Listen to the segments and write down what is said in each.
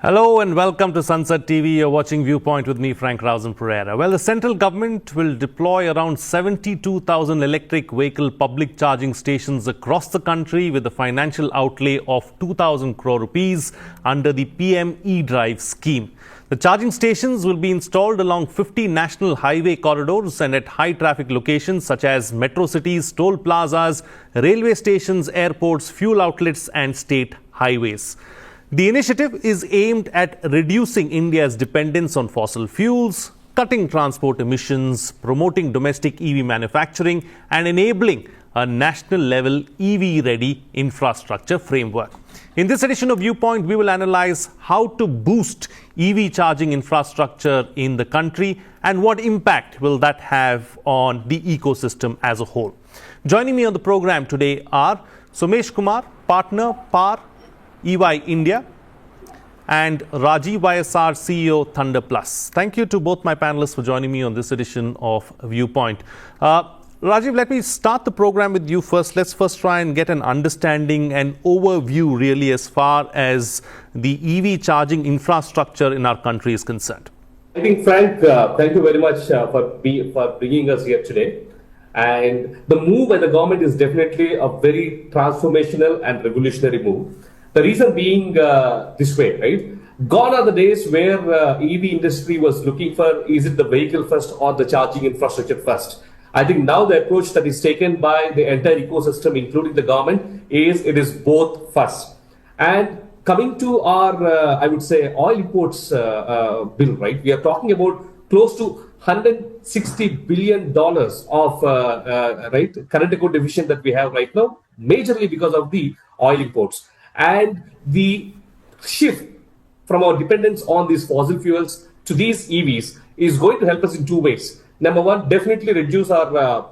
Hello and welcome to Sunset TV. You're watching Viewpoint with me, Frank Pereira. Well, the central government will deploy around 72,000 electric vehicle public charging stations across the country with a financial outlay of 2,000 crore rupees under the PM E-Drive scheme. The charging stations will be installed along 50 national highway corridors and at high traffic locations such as metro cities, toll plazas, railway stations, airports, fuel outlets and state highways. The initiative is aimed at reducing India's dependence on fossil fuels, cutting transport emissions, promoting domestic EV manufacturing, and enabling a national-level EV-ready infrastructure framework. In this edition of Viewpoint, we will analyze how to boost EV charging infrastructure in the country and what impact will that have on the ecosystem as a whole. Joining me on the program today are Somesh Kumar, partner, PAR, EY India, and Rajeev YSR, CEO, Thunderplus. Thank you to both my panelists for joining me on this edition of Viewpoint. Rajeev, let me start the program with you first. Let's first try and get an understanding and overview really as far as the EV charging infrastructure in our country is concerned. I think, Frank, thank you very much for bringing us here today. And the move by the government is definitely a very transformational and revolutionary move. The reason being this way, right? Gone are the days where EV industry was looking for, is it the vehicle first or the charging infrastructure first? I think now the approach that is taken by the entire ecosystem, including the government, is it is both first. And coming to our, I would say, oil imports bill, right? We are talking about close to $160 billion of current account deficit that we have right now, majorly because of the oil imports. And the shift from our dependence on these fossil fuels to these EVs is going to help us in two ways. Number one, definitely reduce our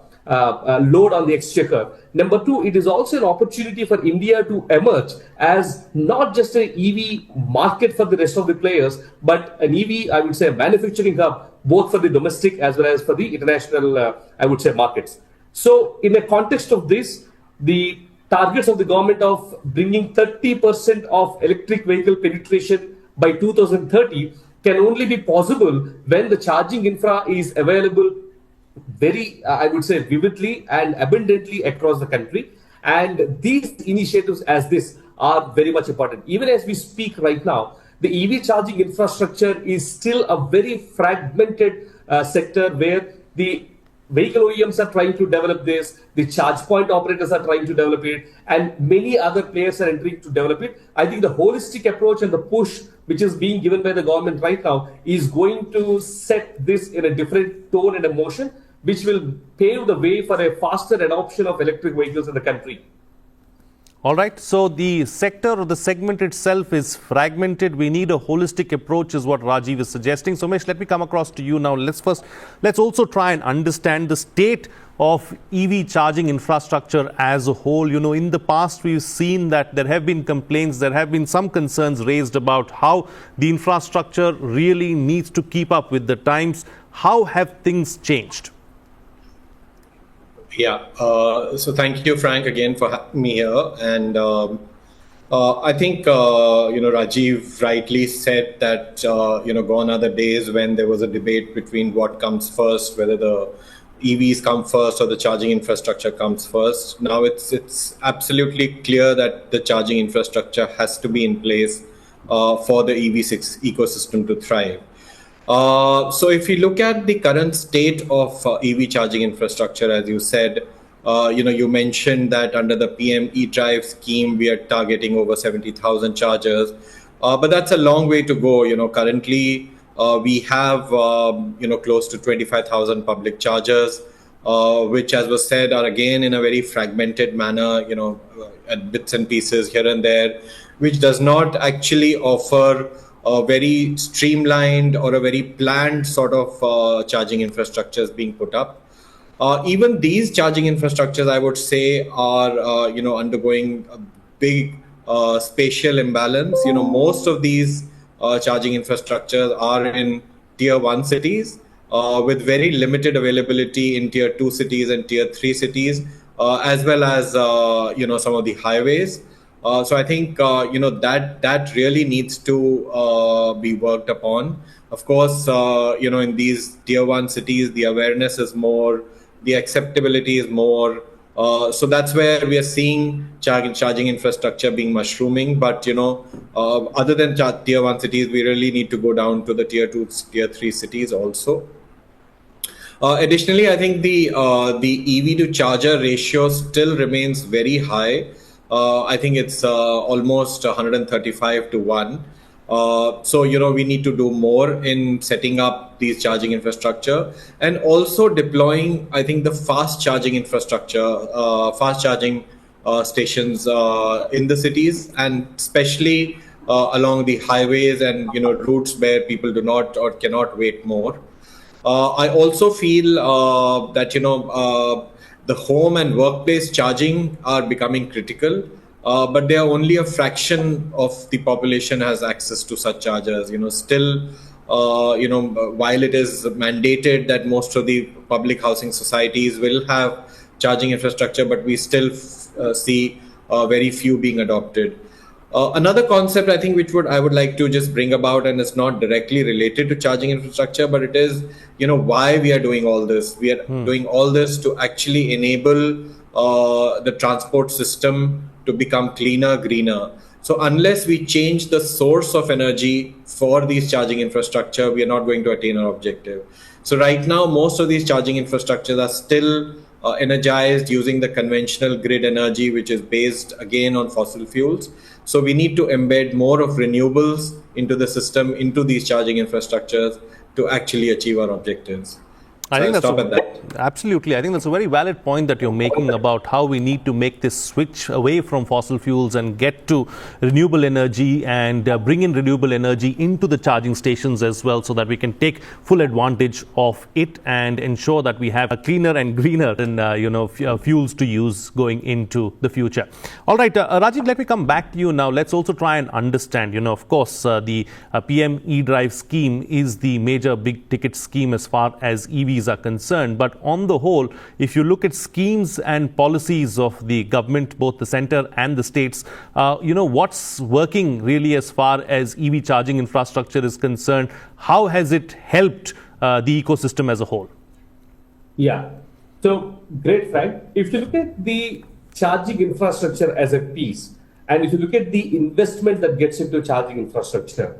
load on the exchequer. Number two, it is also an opportunity for India to emerge as not just an EV market for the rest of the players, but an EV, I would say, manufacturing hub, both for the domestic as well as for the international, I would say, markets. So in the context of this, the targets of the government of bringing 30% of electric vehicle penetration by 2030 can only be possible when the charging infra is available very, I would say, vividly and abundantly across the country. And these initiatives as this are very much important. Even as we speak right now, the EV charging infrastructure is still a very fragmented sector where the vehicle OEMs are trying to develop this, the charge point operators are trying to develop it, and many other players are entering to develop it. I think the holistic approach and the push which is being given by the government right now is going to set this in a different tone and emotion, which will pave the way for a faster adoption of electric vehicles in the country. All right, so the sector or the segment itself is fragmented. We need a holistic approach is what Rajeev is suggesting. Somesh, let me come across to you now. Let's also try and understand the state of EV charging infrastructure as a whole. You know, in the past, we've seen that there have been complaints, there have been some concerns raised about how the infrastructure really needs to keep up with the times. How have things changed? Yeah, so thank you, Frank, again for having me here. And I think, Rajeev rightly said that, gone are the days when there was a debate between what comes first, whether the EVs come first or the charging infrastructure comes first. Now it's absolutely clear that the charging infrastructure has to be in place for the EV6 ecosystem to thrive. So if you look at the current state of EV charging infrastructure, as you said, you mentioned that under the PM E-Drive scheme, we are targeting over 70,000 chargers. But that's a long way to go. Currently, we have, close to 25,000 public chargers, which, as was said, are again in a very fragmented manner, at bits and pieces here and there, which does not actually offer a very streamlined or a very planned sort of charging infrastructures being put up. Even these charging infrastructures, I would say, are undergoing a big spatial imbalance. Most of these charging infrastructures are in tier 1 cities with very limited availability in tier 2 cities and tier 3 cities, as well as some of the highways. So I think that really needs to be worked upon. Of course, in these tier 1 cities, the awareness is more, the acceptability is more. So that's where we are seeing charging infrastructure being mushrooming. But other than tier 1 cities, we really need to go down to the tier 2, tier 3 cities also. Additionally, I think the EV to charger ratio still remains very high. I think it's almost 135 to 1. So we need to do more in setting up these charging infrastructure, and also deploying, I think, the fast charging infrastructure, fast charging stations in the cities, and especially along the highways and routes where people do not or cannot wait more. I also feel that the home and workplace charging are becoming critical. But they are only a fraction of the population has access to such chargers. Still, while it is mandated that most of the public housing societies will have charging infrastructure, but we still see very few being adopted. Another concept, I think, which I would like to just bring about, and it's not directly related to charging infrastructure, but it is, why we are doing all this. We are doing all this to actually enable the transport system to become cleaner, greener. So unless we change the source of energy for these charging infrastructure, we are not going to attain our objective. So right now, most of these charging infrastructures are still energized using the conventional grid energy, which is based again on fossil fuels. So we need to embed more of renewables into the system, into these charging infrastructures to actually achieve our objectives. I think absolutely. I think that's a very valid point that you're making about how we need to make this switch away from fossil fuels and get to renewable energy, and bring in renewable energy into the charging stations as well, so that we can take full advantage of it and ensure that we have a cleaner and greener fuels to use going into the future. All right, Rajeev, let me come back to you now. Let's also try and understand, of course, the PM eDrive scheme is the major big ticket scheme as far as EVs are concerned. But on the whole, if you look at schemes and policies of the government, both the center and the states, what's working really as far as EV charging infrastructure is concerned? How has it helped the ecosystem as a whole? Yeah. So great, Frank. If you look at the charging infrastructure as a piece, and if you look at the investment that gets into charging infrastructure,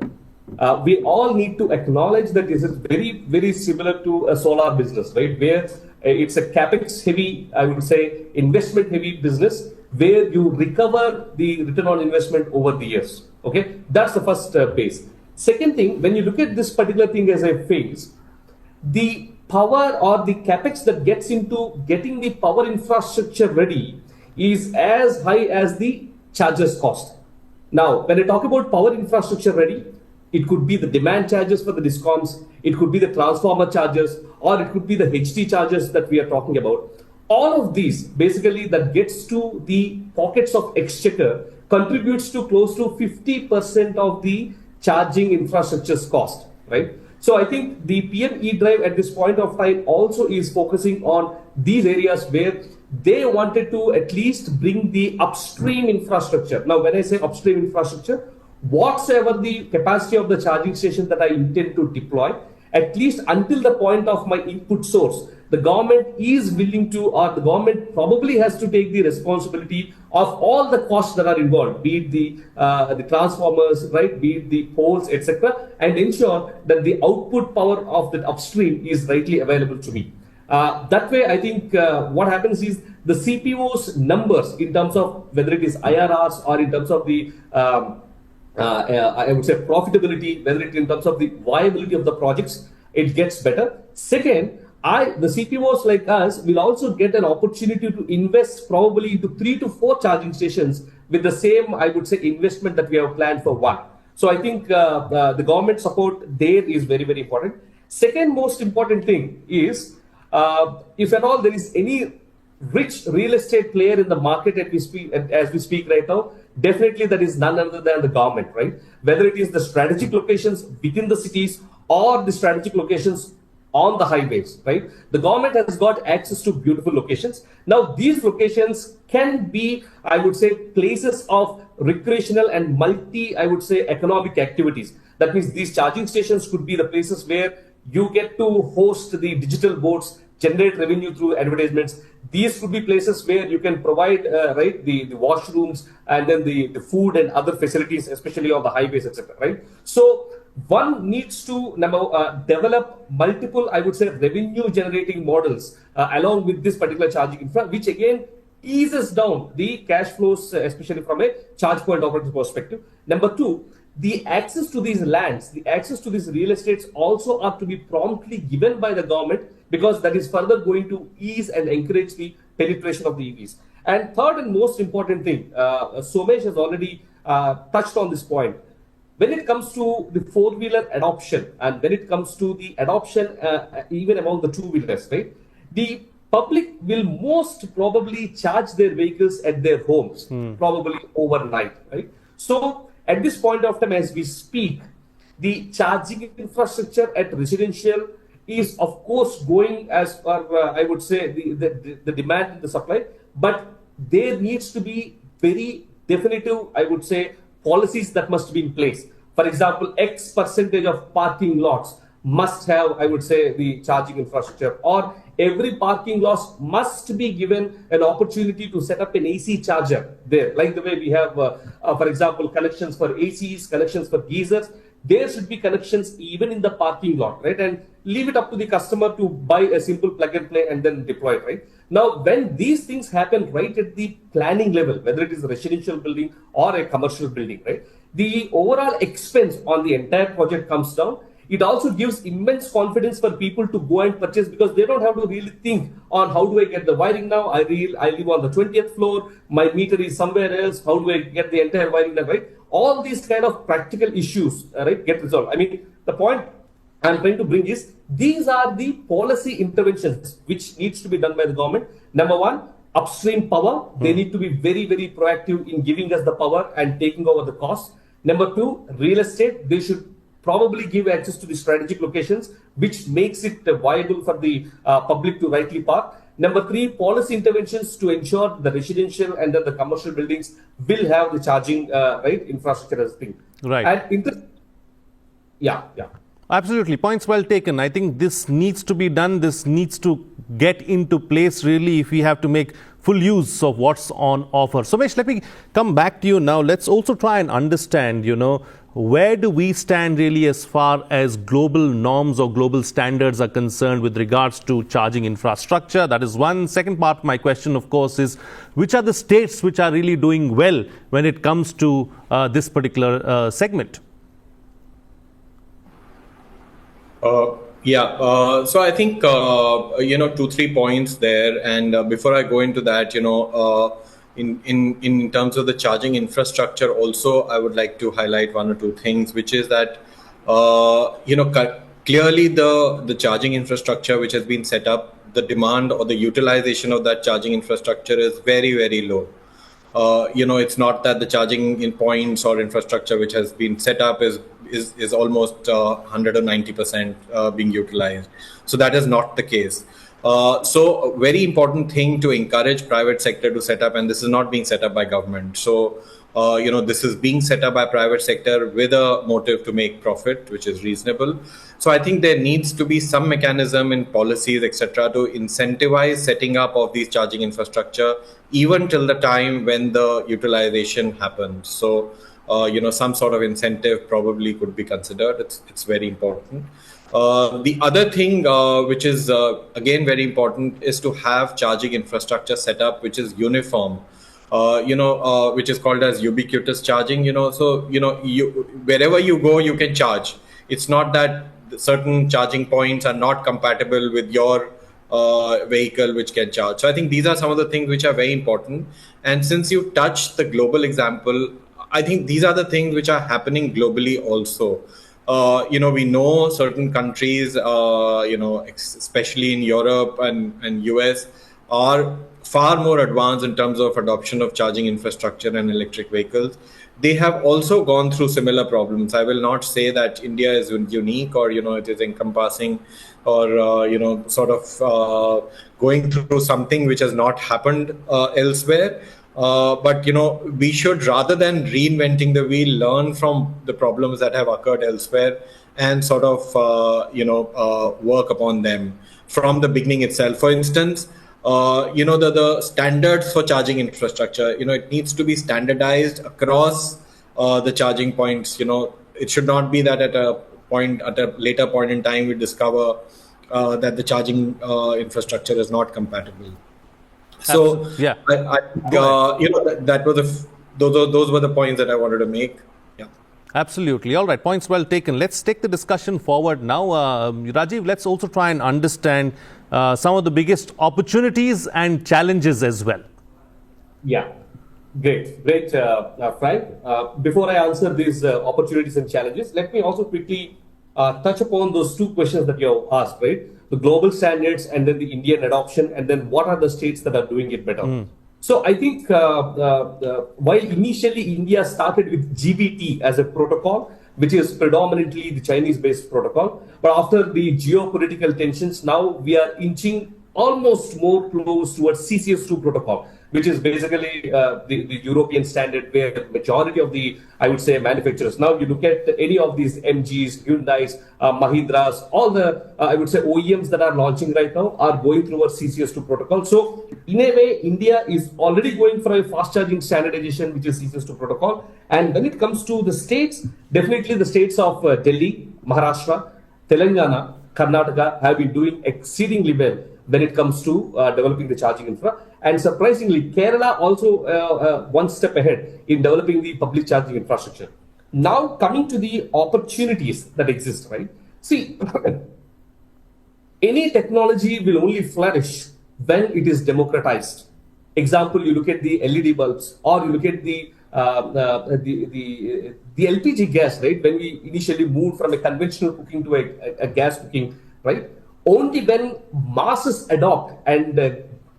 we all need to acknowledge that this is very, very similar to a solar business, right? Where it's a capex heavy, I would say, investment heavy business, where you recover the return on investment over the years. Okay, that's the first base. Second thing, when you look at this particular thing as a phase, the power or the capex that gets into getting the power infrastructure ready is as high as the charges cost. Now, when I talk about power infrastructure ready, it could be the demand charges for the discoms, it could be the transformer charges, or it could be the HT charges that we are talking about. All of these, basically, that gets to the pockets of exchequer, contributes to close to 50% of the charging infrastructure's cost, right? So I think the PM eDrive at this point of time also is focusing on these areas where they wanted to at least bring the upstream infrastructure. Now, when I say upstream infrastructure, whatsoever the capacity of the charging station that I intend to deploy, at least until the point of my input source, the government is willing to, or the government probably has to take the responsibility of all the costs that are involved, be it the transformers, right, be it the poles, etc., and ensure that the output power of that upstream is rightly available to me. That way, I think what happens is the CPO's numbers in terms of whether it is IRRs or in terms of the I would say profitability, whether it in terms of the viability of the projects, it gets better. Second, the CPOs like us will also get an opportunity to invest probably into 3 to 4 charging stations with the same, I would say, investment that we have planned for one. So I think the government support there is very, very important. Second most important thing is, if at all there is any rich real estate player in the market as we speak right now, definitely that is none other than the government, right? Whether it is the strategic locations within the cities or the strategic locations on the highways, right? The government has got access to beautiful locations. Now, these locations can be, I would say, places of recreational and I would say, economic activities. That means these charging stations could be the places where you get to host the digital boards, generate revenue through advertisements. These could be places where you can provide right the washrooms and then the food and other facilities, especially on the highways, etc. Right. So one needs to develop multiple, I would say, revenue generating models along with this particular charging infra, which again eases down the cash flows, especially from a charge point operator perspective. Number two, the access to these lands, the access to these real estates also are to be promptly given by the government, because that is further going to ease and encourage the penetration of the EVs. And third and most important thing, Somesh has already touched on this point. When it comes to the four-wheeler adoption and when it comes to the adoption even among the two-wheelers, right? The public will most probably charge their vehicles at their homes, probably overnight, right? So at this point of time, as we speak, the charging infrastructure at residential is, of course, going as per, I would say, the demand and the supply, but there needs to be very definitive, I would say, policies that must be in place. For example, X percentage of parking lots must have, I would say, the charging infrastructure, or every parking lot must be given an opportunity to set up an AC charger there, like the way we have, for example, connections for ACs, connections for geysers. There should be connections even in the parking lot, right? And leave it up to the customer to buy a simple plug and play and then deploy it, right? Now, when these things happen right at the planning level, whether it is a residential building or a commercial building, right? The overall expense on the entire project comes down. It also gives immense confidence for people to go and purchase, because they don't have to really think on how do I get the wiring now. I live on the 20th floor. My meter is somewhere else. How do I get the entire wiring done, right? All these kind of practical issues, right, get resolved. I mean, the point I'm trying to bring is these are the policy interventions which needs to be done by the government. Number one, upstream power. They need to be very, very proactive in giving us the power and taking over the cost. Number two, real estate. They should probably give access to the strategic locations, which makes it viable for the public to rightly park. Number three, policy interventions to ensure the residential and then the commercial buildings will have the charging right infrastructure as a thing. Right. And yeah. Absolutely. Points well taken. I think this needs to be done. This needs to get into place really if we have to make full use of what's on offer. Somesh, let me come back to you now. Let's also try and understand, where do we stand really as far as global norms or global standards are concerned with regards to charging infrastructure? That is one. Second part of my question, of course, is which are the states which are really doing well when it comes to this particular segment? So I think, 2-3 points there. And before I go into that, in terms of the charging infrastructure, also, I would like to highlight one or two things, which is that, clearly the charging infrastructure which has been set up, the demand or the utilization of that charging infrastructure is very, very low. It's not that the charging in points or infrastructure which has been set up is almost 100 or 90% being utilized. So that is not the case. So a very important thing to encourage private sector to set up, and this is not being set up by government. So, this is being set up by private sector with a motive to make profit, which is reasonable. So I think there needs to be some mechanism in policies, etc., to incentivize setting up of these charging infrastructure, even till the time when the utilization happens. So, some sort of incentive probably could be considered. It's very important. The other thing, which is again very important, is to have charging infrastructure set up which is uniform, which is called as ubiquitous charging. So wherever you go, you can charge. It's not that certain charging points are not compatible with your vehicle which can charge. So I think these are some of the things which are very important. And since you touched the global example, I think these are the things which are happening globally also. We know certain countries, especially in Europe and US, are far more advanced in terms of adoption of charging infrastructure and electric vehicles. they have also gone through similar problems. I will not say that India is unique or, it is encompassing or, sort of going through something which has not happened elsewhere. But, we should, rather than reinventing the wheel, learn from the problems that have occurred elsewhere and sort of, work upon them from the beginning itself. For instance, the standards for charging infrastructure, it needs to be standardized across the charging points. It should not be that at a later point in time, we discover that the charging infrastructure is not compatible. So, yeah, that was those were the points that I wanted to make. Yeah. Absolutely. All right. Points well taken. Let's take the discussion forward now. Rajeev, let's also try and understand some of the biggest opportunities and challenges as well. Yeah, great, Frank. Before I answer these opportunities and challenges, let me also quickly touch upon those two questions that you have asked, right? The global standards and then the Indian adoption, and then what are the states that are doing it better. So I think while initially India started with GBT as a protocol, which is predominantly the Chinese-based protocol, but after the geopolitical tensions, now we are inching almost more close towards CCS2 protocol, which is basically the European standard where majority of the, I would say, manufacturers. Now you look at any of these MGs, Hyundais, Mahindras, all the, I would say, OEMs that are launching right now are going through a CCS2 protocol. So in a way, India is already going for a fast charging standardization, which is CCS2 protocol. And when it comes to the states, definitely the states of Delhi, Maharashtra, Telangana, Karnataka have been doing exceedingly well when it comes to developing the charging infra. And surprisingly, Kerala also one step ahead in developing the public charging infrastructure. Now coming to the opportunities that exist, right? See, any technology will only flourish when it is democratized. Example, you look at the LED bulbs, or you look at the LPG gas, right? When we initially moved from a conventional cooking to a gas cooking, right? Only when masses adopt and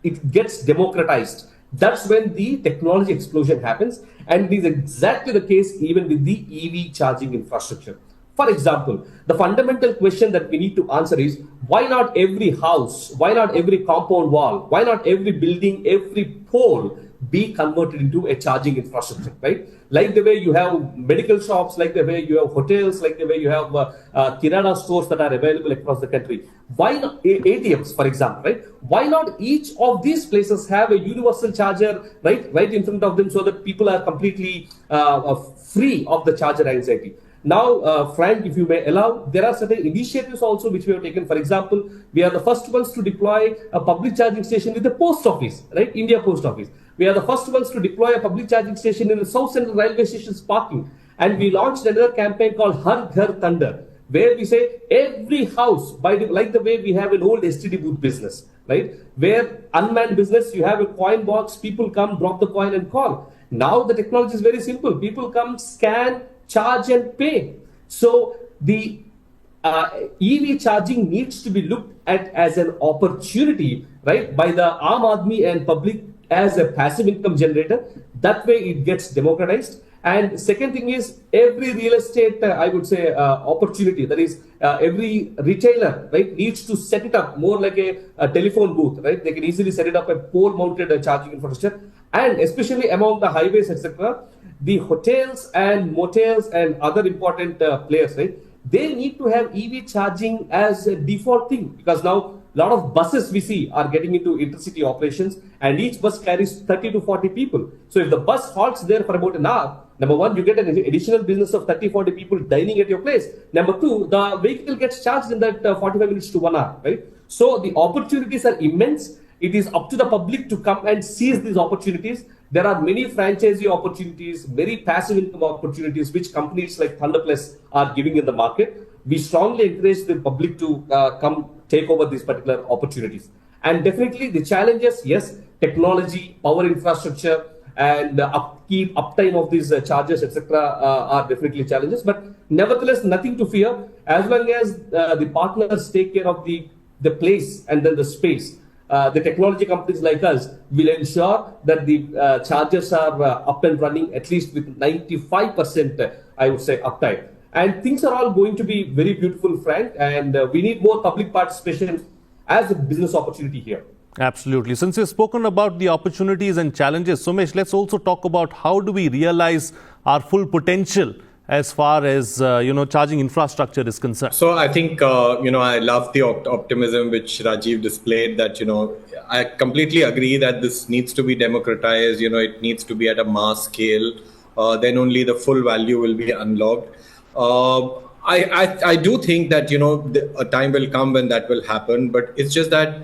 it gets democratized, that's when the technology explosion happens. And it is exactly the case even with the EV charging infrastructure. For example, the fundamental question that we need to answer is, why not every house, why not every compound wall, why not every building, every pole be converted into a charging infrastructure, right? Like the way you have medical shops, like the way you have hotels, like the way you have kirana stores that are available across the country. Why not ATMs, for example, right? Why not each of these places have a universal charger, right in front of them, so that people are completely free of the charger anxiety? Now, Frank, if you may allow, there are certain initiatives also which we have taken. For example, we are the first ones to deploy a public charging station with the post office, right? India Post Office. We are the first ones to deploy a public charging station in the South Central Railway Station's parking. And we launched another campaign called Har Ghar Thunder, where we say every house, like the way we have an old STD booth business, right? Where unmanned business, you have a coin box, people come, drop the coin and call. Now the technology is very simple. People come, scan, charge and pay. So the EV charging needs to be looked at as an opportunity, right, by the Aam Aadmi and public as a passive income generator. That way it gets democratized. And second thing is, every real estate, I would say, opportunity, that is, every retailer, right, needs to set it up more like a telephone booth, right? They can easily set it up a pole-mounted charging infrastructure. And especially among the highways, etc., the hotels and motels and other important players, right, they need to have EV charging as a default thing, because now a lot of buses we see are getting into intercity operations, and each bus carries 30 to 40 people. So if the bus halts there for about an hour, number one, you get an additional business of 30, 40 people dining at your place. Number two, the vehicle gets charged in that 45 minutes to 1 hour, right? So the opportunities are immense. It is up to the public to come and seize these opportunities. There are many franchisee opportunities, very passive income opportunities, which companies like Thunderplus are giving in the market. We strongly encourage the public to come take over these particular opportunities. And definitely the challenges, yes, technology, power infrastructure, and upkeep, uptime of these chargers, etc., are definitely challenges. But nevertheless, nothing to fear as long as the partners take care of the place and then the space. the technology companies like us will ensure that the chargers are up and running at least with 95%, I would say, uptime. And things are all going to be very beautiful, Frank, and we need more public participation as a business opportunity here. Absolutely. Since we've spoken about the opportunities and challenges, Somesh, let's also talk about how do we realize our full potential as far as, charging infrastructure is concerned. So I think, I love the optimism which Rajeev displayed that, I completely agree that this needs to be democratized, it needs to be at a mass scale. Then only the full value will be unlocked. I do think that, a time will come when that will happen, but it's just that,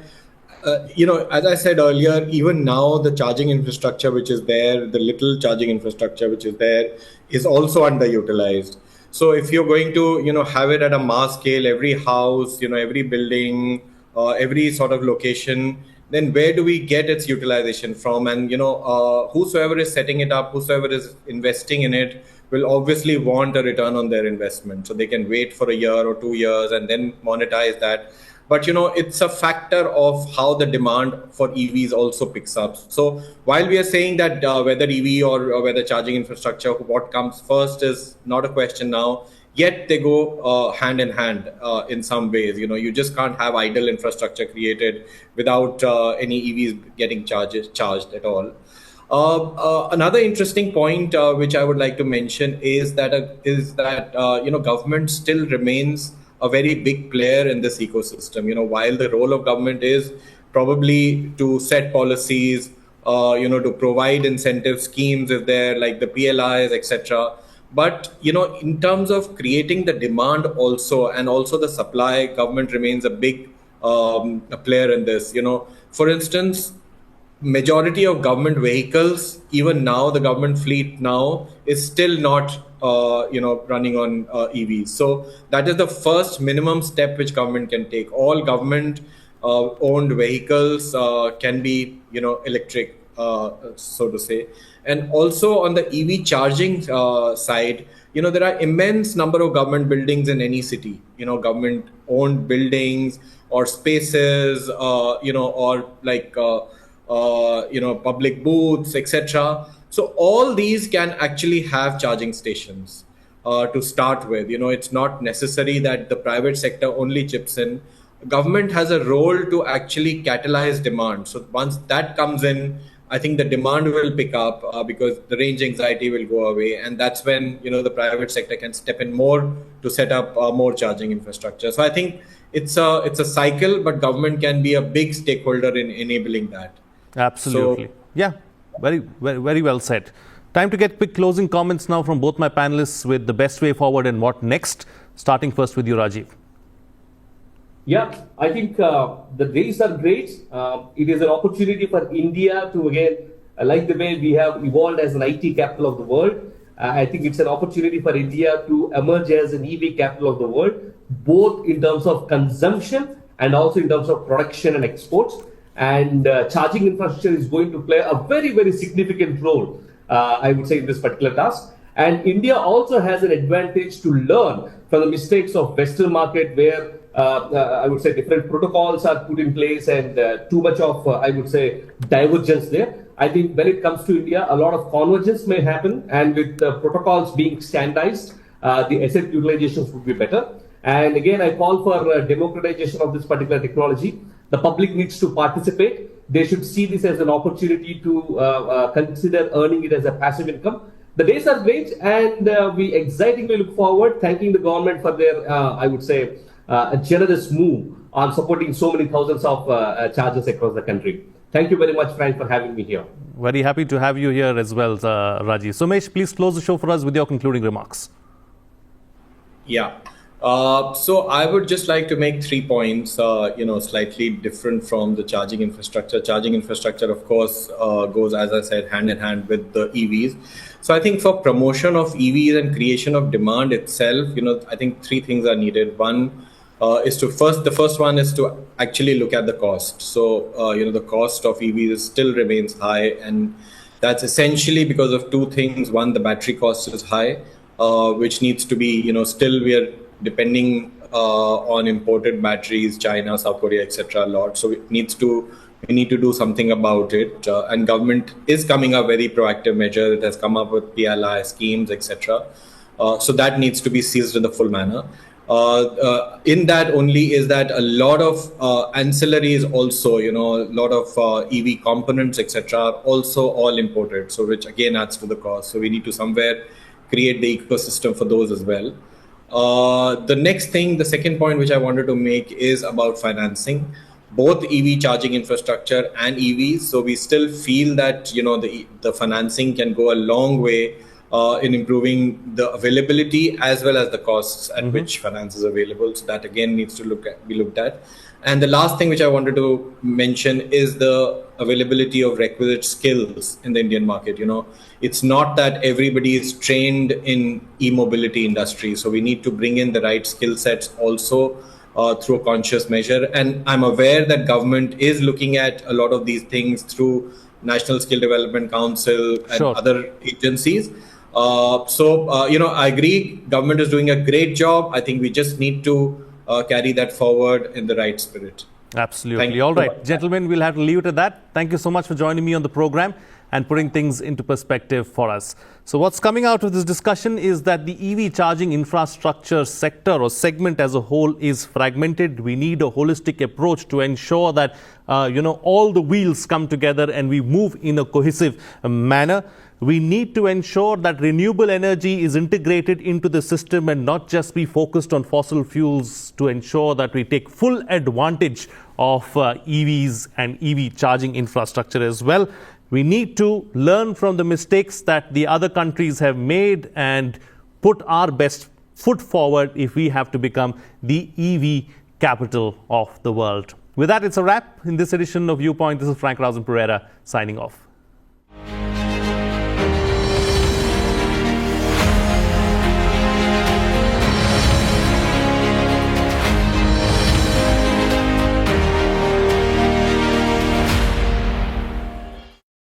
as I said earlier, even now the charging infrastructure which is there, the little charging infrastructure which is there, is also underutilized. So if you're going to, have it at a mass scale, every house, every building, every sort of location, then where do we get its utilization from? And, whosoever is setting it up, whosoever is investing in it, will obviously want a return on their investment. So they can wait for a year or 2 years and then monetize that. But, it's a factor of how the demand for EVs also picks up. So while we are saying that whether EV or whether charging infrastructure, what comes first is not a question now, yet they go hand in hand in some ways. You just can't have idle infrastructure created without any EVs getting charged at all. Another interesting point which I would like to mention is that government still remains a very big player in this ecosystem. While the role of government is probably to set policies, to provide incentive schemes if they're like the PLIs, etc. But, in terms of creating the demand also and also the supply, government remains a big player in this. For instance, majority of government vehicles, even now, the government fleet now is still not running on EVs. So that is the first minimum step which government can take. All government owned vehicles can be, electric, so to say. And also on the EV charging side, there are immense number of government buildings in any city, government owned buildings or spaces, or like, public booths, etc. So all these can actually have charging stations to start with. It's not necessary that the private sector only chips in. Government has a role to actually catalyze demand. So once that comes in, I think the demand will pick up because the range anxiety will go away. And that's when, the private sector can step in more to set up more charging infrastructure. So I think it's a cycle, but government can be a big stakeholder in enabling that. Absolutely. Yeah, very, very, very well said. Time to get quick closing comments now from both my panelists with the best way forward and what next. Starting first with you, Rajeev. Yeah, I think the days are great. It is an opportunity for India to, again, like the way we have evolved as an IT capital of the world, I think it's an opportunity for India to emerge as an EV capital of the world, both in terms of consumption and also in terms of production and exports. And charging infrastructure is going to play a very, very significant role, I would say, in this particular task. And India also has an advantage to learn from the mistakes of Western market, where I would say different protocols are put in place and too much of, I would say, divergence there. I think when it comes to India, a lot of convergence may happen, and with the protocols being standardized, the asset utilizations would be better. And again, I call for democratization of this particular technology. The public needs to participate. They should see this as an opportunity to consider earning it as a passive income. The days are great, and we excitingly look forward, thanking the government for their, I would say, a generous move on supporting so many thousands of chargers across the country. Thank you very much, Frank, for having me here. Very happy to have you here as well, Rajeev. Somesh, please close the show for us with your concluding remarks. Yeah. So I would just like to make 3 points, slightly different from the charging infrastructure. Charging infrastructure, of course, goes, as I said, hand in hand with the EVs. So I think for promotion of EVs and creation of demand itself, I think 3 things are needed. One is the first one is to actually look at the cost. So, the cost of EVs still remains high, and that's essentially because of 2 things. One, the battery cost is high, which needs to be, still we are depending on imported batteries, China, South Korea, etc. a lot. So it needs to we need to do something about it. And government is coming up very proactive measure. It has come up with PLI schemes, etc. So that needs to be seized in the full manner. In that only is that a lot of ancillaries also, a lot of EV components, etc., are also all imported. So which again adds to the cost. So we need to somewhere create the ecosystem for those as well. The next thing, the second point which I wanted to make is about financing, both EV charging infrastructure and EVs. So we still feel that the financing can go a long way in improving the availability as well as the costs at which finance is available. So that again needs to be looked at. And the last thing which I wanted to mention is the availability of requisite skills in the Indian market. It's not that everybody is trained in e-mobility industry. So we need to bring in the right skill sets also through a conscious measure. And I'm aware that government is looking at a lot of these things through National Skill Development Council and other agencies. I agree, government is doing a great job. I think we just need to carry that forward in the right spirit. Absolutely. All right, gentlemen, we'll have to leave it at that. Thank you so much for joining me on the program and putting things into perspective for us. So what's coming out of this discussion is that the EV charging infrastructure sector or segment as a whole is fragmented. We need a holistic approach to ensure that, all the wheels come together and we move in a cohesive manner. We need to ensure that renewable energy is integrated into the system and not just be focused on fossil fuels, to ensure that we take full advantage of EVs and EV charging infrastructure as well. We need to learn from the mistakes that the other countries have made and put our best foot forward if we have to become the EV capital of the world. With that, it's a wrap in this edition of Viewpoint. This is Frank Rausen Pereira signing off.